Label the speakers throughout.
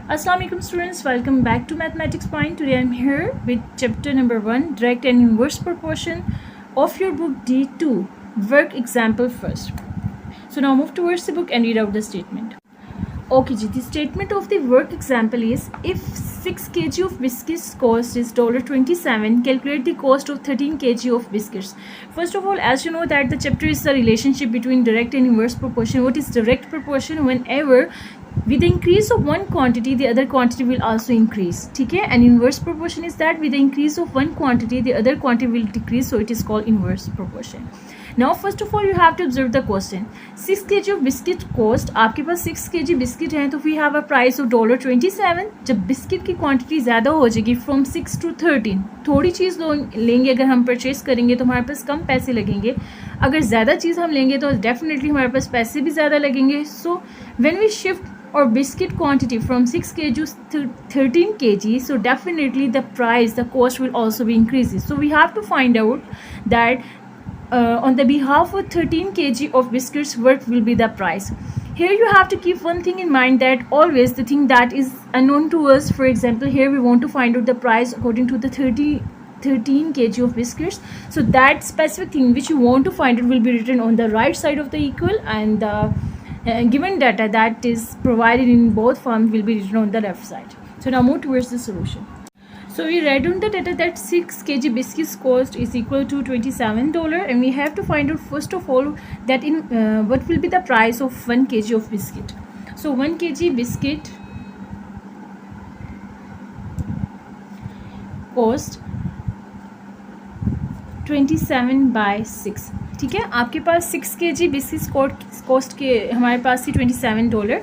Speaker 1: Assalamu alaikum students, welcome back to Mathematics Point. Today I'm here with chapter number 1, direct and inverse proportion of your book D2, work example first. So now move towards the book and read out the statement. Okay ji, the statement of the work example is, if 6 kg of biscuits cost is $27, calculate the cost of 13 kg of biscuits. First of all, as you know that the chapter is the relationship between direct and inverse proportion. What is direct proportion? Whenever with the increase of one quantity, the other quantity will also increase. ठीक है? And inverse proportion is that with the increase of one quantity, the other quantity will decrease. So it is called inverse proportion. Now first of all you have to observe the question. 6 kg of biscuit cost. आपके पास 6 kg biscuit हैं तो we have a price of $27. जब biscuit की quantity ज़्यादा हो जाएगी from 6 to 13, थोड़ी चीज़ लेंगे अगर हम परचेज करेंगे तो हमारे पास कम पैसे लगेंगे. अगर ज़्यादा चीज़ हम लेंगे तो डेफिनेटली हमारे पास पैसे भी ज़्यादा लगेंगे. So when we shift or biscuit quantity from 6 kg to 13 kg, so definitely the price, the cost will also be increases. So we have to find out that on the behalf of 13 kg of biscuits, what will be the price. Here you have to keep one thing in mind, that always the thing that is unknown to us, for example here we want to find out the price according to the 13 kg of biscuits. So that specific thing which you want to find it will be written on the right side of the equal, and the given data that is provided in both forms will be written on the left side. So now move towards the solution. So we read on the data that 6 kg biscuits cost is equal to $27, and we have to find out first of all that in what will be the price of 1 kg of biscuit. So 1 kg biscuit cost 27/6. ठीक है, आपके पास 6 kg biscuit cost के हमारे पास थी $27.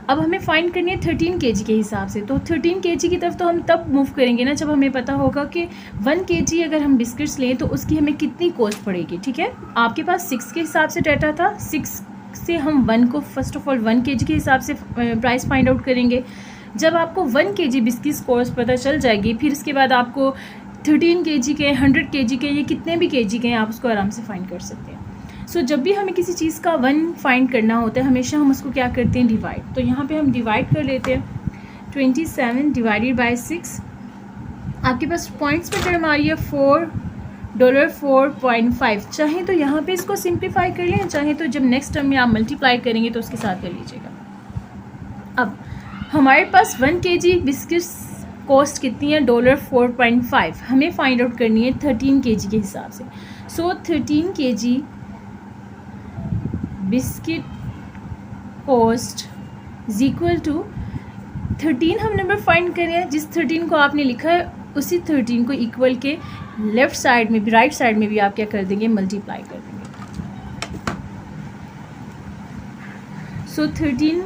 Speaker 1: अब हमें find करनी है 13 kg के हिसाब से. तो 13 kg की तरफ तो हम तब मूव करेंगे ना जब हमें पता होगा कि 1 kg अगर हम बिस्किट्स लें तो उसकी हमें कितनी कॉस्ट पड़ेगी. ठीक है, आपके पास 6 के हिसाब से डाटा था. 6 से हम 1 को फर्स्ट ऑफ ऑल 1 kg के हिसाब से प्राइस फाइंड आउट करेंगे. जब आपको 1 kg बिस्किट्स कॉस्ट पता चल जाएगी, फिर इसके बाद आपको 13 kg के, 100 kg के, ये कितने भी kg के हैं आप उसको आराम से फाइंड कर सकते हैं. सो जब भी हमें किसी चीज़ का 1 फाइंड करना होता है हमेशा हम उसको क्या करते हैं, डिवाइड. तो यहाँ पे हम डिवाइड कर लेते हैं. 27 डिवाइडेड बाय 6. आपके पास पॉइंट्स में टर्म आ रही है $4.5. चाहे तो यहाँ पे इसको सिंप्लीफाई कर लें, चाहे तो जब नेक्स्ट टर्म में आप मल्टीप्लाई करेंगे तो उसके साथ कर लीजिएगा. अब हमारे पास 1 kg बिस्किट्स कॉस्ट कितनी है, $4.5. हमें फाइंड आउट करनी है 13 kg के हिसाब से. So 13 kg biscuit cost is equal to 13. हम नंबर फाइंड कर रहे हैं, जिस 13 को आपने लिखा है उसी 13 को इक्वल के लेफ्ट साइड में भी, राइट साइड में भी आप क्या कर देंगे, मल्टीप्लाई कर देंगे. सो 13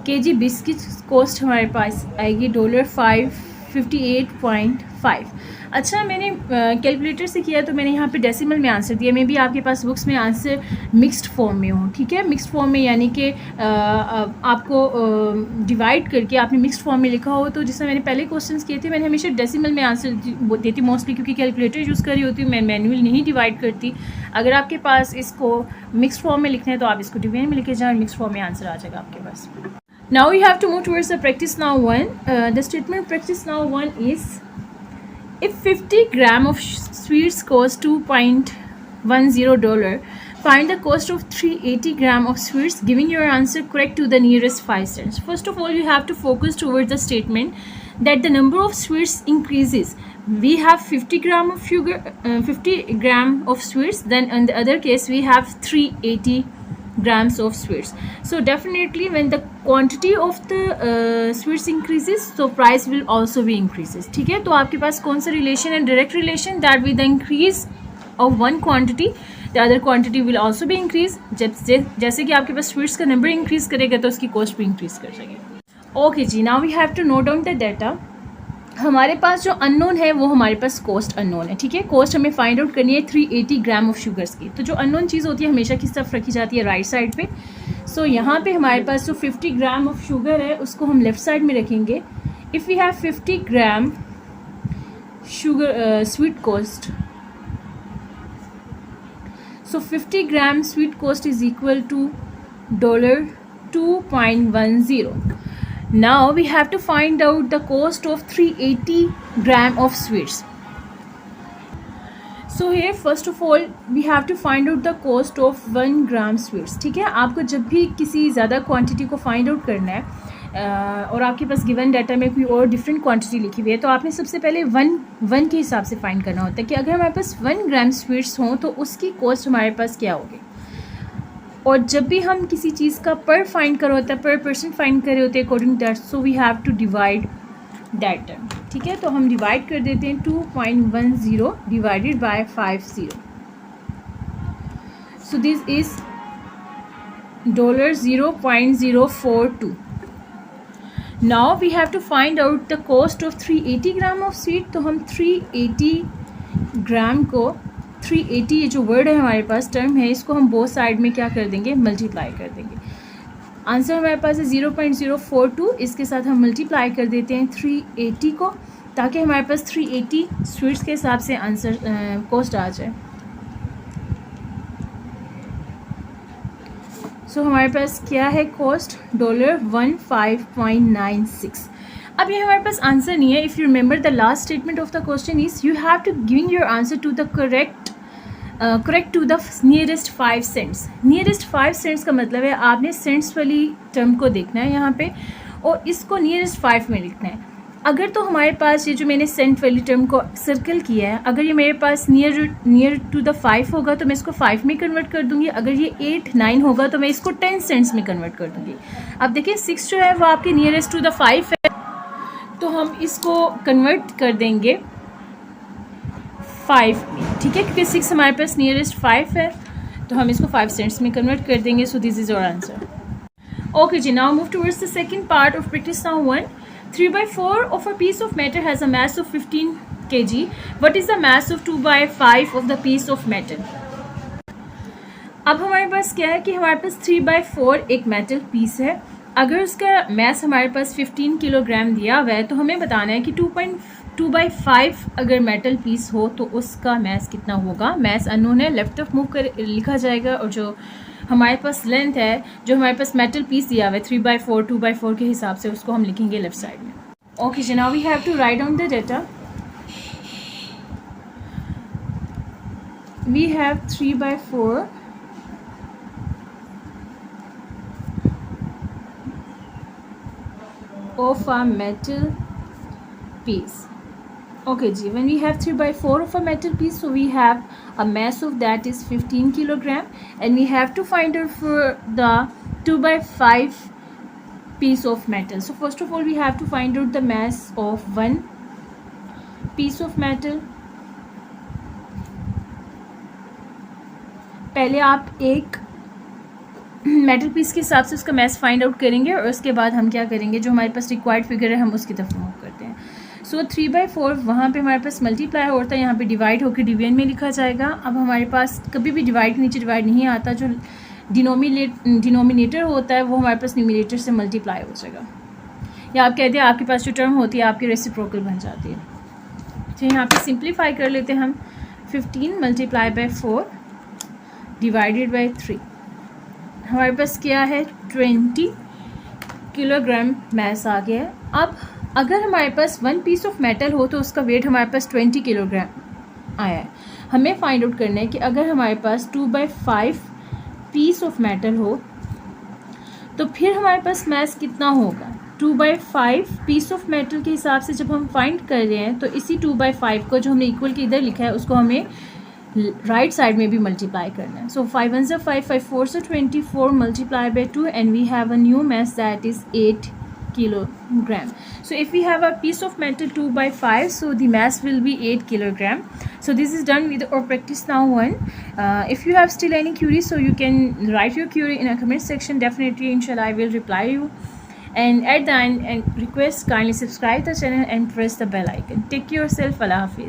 Speaker 1: kg बिस्किट कॉस्ट हमारे पास आएगी $558.5. अच्छा, मैंने कैलकुलेटर से किया तो मैंने यहाँ पे डेसिमल में आंसर दिया. मे भी आपके पास बुक्स में आंसर मिक्स्ड फॉर्म में हो. ठीक है, मिक्स्ड फॉर्म में यानी कि आपको डिवाइड करके आपने मिक्स्ड फॉर्म में लिखा हो. तो जिसमें मैंने पहले क्वेश्चंस किए थे मैंने हमेशा डेसिमल में आंसर देती मोस्टली, क्योंकि कैलकुलेटर यूज़ कर रही होती हूँ, मैं मैनुअल नहीं डिवाइड करती. अगर आपके पास इसको मिक्स्ड फॉर्म में लिखना है तो आप इसको डिवाइड में लिखे जाएँ, मिक्स्ड फॉर्म में आंसर आ जाएगा आपके पास. Now we have to move towards the practice now 1. The statement practice now 1 is, if 50 gram of sweets cost $2.10, find the cost of 380 gram of sweets, giving your answer correct to the nearest 5 cents. First of all, you have to focus towards the statement that the number of sweets increases. We have 50 gram of sugar, 50 gram of sweets. Then in the other case, we have 380 grams of sweets. So definitely when the quantity of the sweets increases, so price will also be increases. ठीक है, तो आपके पास कौन सा relation है, direct relation, that with the increase of one quantity the other quantity will also be increase. जैसे कि आपके पास स्वीट्स का नंबर इंक्रीज करेगा तो उसकी कॉस्ट भी इंक्रीज कर जाएगी. ओके जी, now we have to note down the data. हमारे पास जो अननोन है वो हमारे पास कॉस्ट अननोन है. ठीक है, कॉस्ट हमें फाइंड आउट करनी है 380 ग्राम ऑफ शुगर्स की. तो जो अननोन चीज़ होती है हमेशा किस तरफ रखी जाती है, राइट साइड पे. सो यहाँ पे हमारे पास जो 50 ग्राम ऑफ शुगर है उसको हम लेफ्ट साइड में रखेंगे. If we have 50 gram sugar sweet cost, so 50 gram sweet cost is equal to 2.10. Now we have to find out the cost of 380 gram of sweets. So here first of all we have to find out the cost of 1 gram sweets. ठीक है, आपको जब भी किसी ज़्यादा quantity को find out करना है और आपके पास गिवन डाटा में कोई और डिफरेंट क्वांटिटी लिखी हुई है, तो आपने सबसे पहले वन के हिसाब से फाइंड करना होता है कि अगर हमारे पास 1 ग्राम स्वीट्स हों तो उसकी कॉस्ट हमारे पास क्या होगी। और जब भी हम किसी चीज़ का पर फाइंड कर होता है, पर पर्सन फाइंड कर रहे होते हैं according that, so we have to divide that term. ठीक है, तो हम डिवाइड कर देते हैं 2.10 divided by 50. So this is $0.042. Now we have to find out the cost of 380 gram of sweet. तो हम 380 ग्राम को 380 ये जो वर्ड है हमारे पास टर्म है, इसको हम बोथ साइड में क्या कर देंगे, मल्टीप्लाई कर देंगे. आंसर हमारे पास है 0.042. इसके साथ हम मल्टीप्लाई कर देते हैं 380 को, ताकि हमारे पास 380 स्वीट्स के हिसाब से आंसर कॉस्ट आ जाए. सो हमारे पास क्या है कॉस्ट, $15.96. अब ये हमारे पास आंसर नहीं है. If you remember the last statement of the question is you have to giving your answer to the correct to the nearest 5 cents. Nearest 5 cents का मतलब है आपने सेंट्स वाली टर्म को देखना है यहाँ पे और इसको नियरेस्ट 5 में लिखना है. अगर तो हमारे पास ये जो मैंने सेंट वाली टर्म को सर्कल किया है, अगर ये मेरे पास नियर टू द 5 होगा तो मैं इसको 5 में कन्वर्ट कर दूंगी. अगर ये 8, 9 होगा तो मैं इसको 10 सेंट्स में कन्वर्ट कर दूंगी. अब देखिए 6 जो है वो आपके नियरेस्ट टू द 5 है, तो हम इसको कन्वर्ट कर देंगे 5 में. ठीक है, क्योंकि 6 हमारे पास नियरेस्ट 5 है, तो हम इसको 5 सेंट्स में कन्वर्ट कर देंगे. So this is our answer. Okay जी, now move towards the second part of practice now 1. 3/4 of a piece of metal has a mass of 15 kg. What is the mass of 2/5 of the piece of metal? अब हमारे पास क्या है कि हमारे पास 3/4 एक metal piece है. अगर उसका मास हमारे पास 15 किलोग्राम दिया हुआ है, तो हमें बताना है कि 2/5 अगर मेटल पीस हो तो उसका मास कितना होगा. मास अननोन है, लेफ्ट तरफ मूव कर लिखा जाएगा, और जो हमारे पास लेंथ है, जो हमारे पास मेटल पीस दिया हुआ है 3/4 2/4 के हिसाब से, उसको हम लिखेंगे लेफ्ट साइड में. ओके जी, now we have to write down the data. We have 3/4 of a metal piece. Okay ji, when we have 3/4 of a metal piece, so we have a mass of that is 15 kilogram, and we have to find out for the 2/5 piece of metal. So first of all we have to find out the mass of one piece of metal. पहले आप एक metal piece के हिसाब से उसका mass find out करेंगे, और उसके बाद हम क्या करेंगे, जो हमारे पास रिक्वायर्ड फिगर है हम उसकी तरफ मूव करते हैं. सो 3/4 वहाँ पे हमारे पास मल्टीप्लाई होता है, यहाँ पे डिवाइड होकर डिवीजन में लिखा जाएगा. अब हमारे पास कभी भी डिवाइड नीचे डिवाइड नहीं आता, जो डिनोमिनेटर होता है वो हमारे पास न्यूमिनेटर से मल्टीप्लाई हो जाएगा. या आप कहते हैं आपके पास जो टर्म होती है आपकी रेसिप्रोकल बन जाती है. तो यहाँ पे सिंप्लीफाई कर लेते हैं हम. 15 मल्टीप्लाई बाय 4 डिवाइडेड बाय 3. हमारे पास क्या है, 20 किलोग्राम मास आ गया है. अब अगर हमारे पास 1 पीस ऑफ मेटल हो तो उसका वेट हमारे पास 20 किलोग्राम आया है. हमें फाइंड आउट करना है कि अगर हमारे पास 2/5 पीस ऑफ मेटल हो तो फिर हमारे पास मास कितना होगा. 2/5 पीस ऑफ मेटल के हिसाब से जब हम फाइंड कर रहे हैं, तो इसी 2/5 को जो हमने इक्वल के इधर लिखा है उसको हमें राइट साइड में भी मल्टीप्लाई करना है. सो 5 1 5 5 4 24 multiply by 2 and we have a new mass that is 8 kilogram. So if we have a piece of metal 2/5, so the mass will be 8 kilogram. So this is done with our practice now 1. If you have still any queries, so you can write your query in a comment section. Definitely inshallah I will reply you. And at the end, and request kindly subscribe the channel and press the bell icon. Take care yourself. Allah Hafiz.